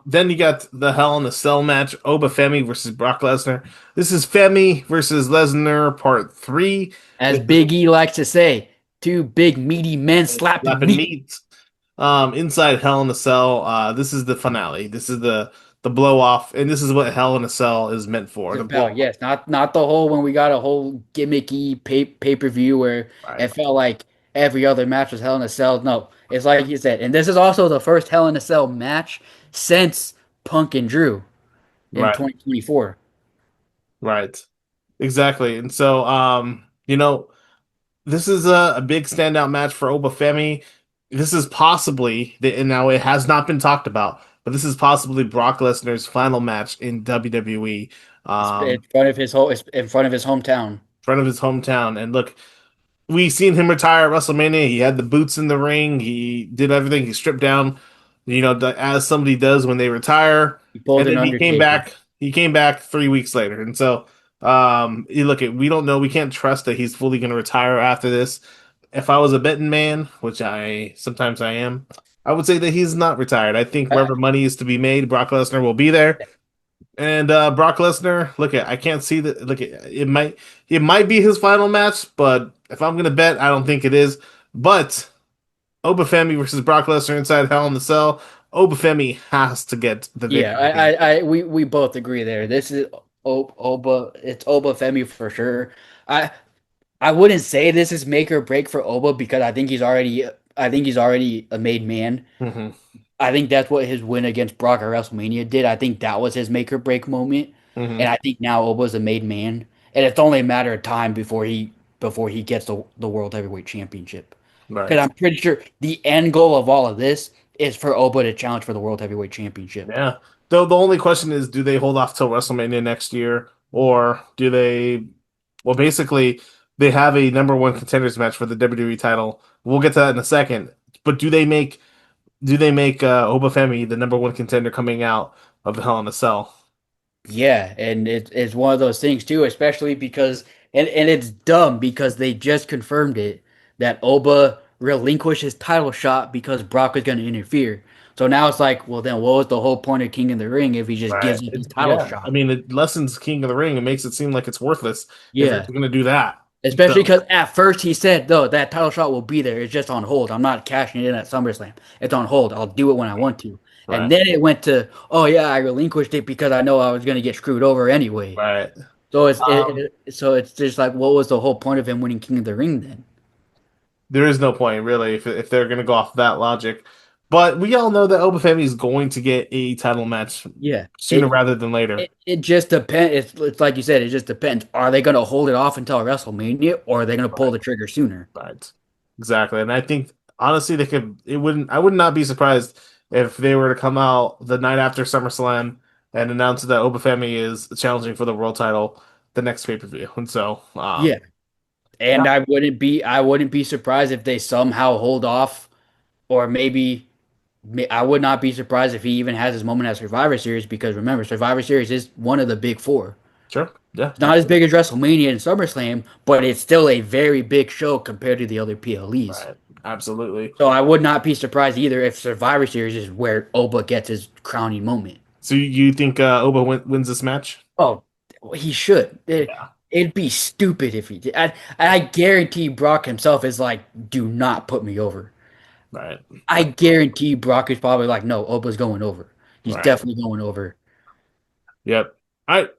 Then you got the Hell in a Cell match, Oba Femi versus Brock Lesnar. This is Femi versus Lesnar part three. As This is Big E likes to say, two big meaty men slapping slapping meat. meat. Inside Hell in a Cell. This is the finale. This is the blow off, and this is what Hell in a Cell is meant for. It's The blow about, off. yes, not the whole when we got a whole gimmicky pay-per-view where Right. it felt like every other match was Hell in a Cell. No, it's like you said, and this is also the first Hell in a Cell match since Punk and Drew in Right. 2024. Right. Exactly. And so, this is a big standout match for Obafemi. This is possibly, and now it has not been talked about, but this is possibly Brock Lesnar's final match in WWE, It's in um, front of his whole, it's in front of his hometown. in front of his hometown. And look, we seen him retire at WrestleMania. He had the boots in the ring. He did everything. He stripped down, as somebody does when they retire. He pulled And an then he came Undertaker. back. He came back 3 weeks later. And so, you look at we don't know. We can't trust that he's fully going to retire after this. If I was a betting man, which I sometimes I am, I would say that he's not retired. I think Uh, wherever money is to be made, Brock Lesnar will be there. And Brock Lesnar, look at I can't see that. Look at it might be his final match, but if I'm gonna bet, I don't think it is. But Obafemi versus Brock Lesnar inside Hell in the Cell. Obafemi has to get the Yeah, victory here. we both agree there. This is Oba. It's Oba Femi for sure. I I wouldn't say this is make or break for Oba because I think he's already a made man. Hmm. I think that's what his win against Brock at WrestleMania did. I think that was his make or break moment, and Hmm. I think now Oba's a made man, and it's only a matter of time before he gets the World Heavyweight Championship. Because Right. I'm pretty sure the end goal of all of this is for Oba to challenge for the World Heavyweight Championship. Yeah. Though the only question is, do they hold off till WrestleMania next year, or do they? Well, basically, they have a number one contenders match for the WWE title. We'll get to that in a second. But do they make Obafemi the number one contender coming out of the Hell in a Cell? Yeah, and it's one of those things too, especially because and it's dumb because they just confirmed it that Oba relinquished his title shot because Brock was going to interfere. So now it's like, well, then what was the whole point of King in the Ring if he just Right. gives up his title Yeah. I shot? mean, it lessens King of the Ring. It makes it seem like it's worthless if they're Yeah, going to do that. especially So, because at first he said, "No, that title shot will be there. It's just on hold. I'm not cashing it in at SummerSlam. It's on hold. I'll do it when I want to." And right. then it went to, "Oh yeah, I relinquished it because I know I was going to get screwed over anyway." Right. So Um, so it's just like, what was the whole point of him winning King of the Ring then? there is no point really if they're going to go off that logic. But we all know that Obafemi is going to get a title match Yeah, sooner rather than later. it just depends. It's like you said, it just depends. Are they going to hold it off until WrestleMania, or are they going to pull Right. the trigger sooner? Right. Exactly. And I think honestly they could it wouldn't I would not be surprised if they were to come out the night after SummerSlam and announce that Obafemi is challenging for the world title the next pay-per-view. And so Yeah, yeah, and I wouldn't be surprised if they somehow hold off, or maybe I would not be surprised if he even has his moment at Survivor Series because remember, Survivor Series is one of the big four. sure. Yeah, It's not as absolutely. big as WrestleMania and SummerSlam, but it's still a very big show compared to the other PLEs. Right. Absolutely. So I would not be surprised either if Survivor Series is where Oba gets his crowning moment. So you think Oba wins this match? Oh, he should. Yeah. It'd be stupid if he did. I guarantee Brock himself is like, do not put me over. Right. I Absolutely. guarantee Brock is probably like, no, Oba's going over. He's Right. definitely going over. Yep. All right.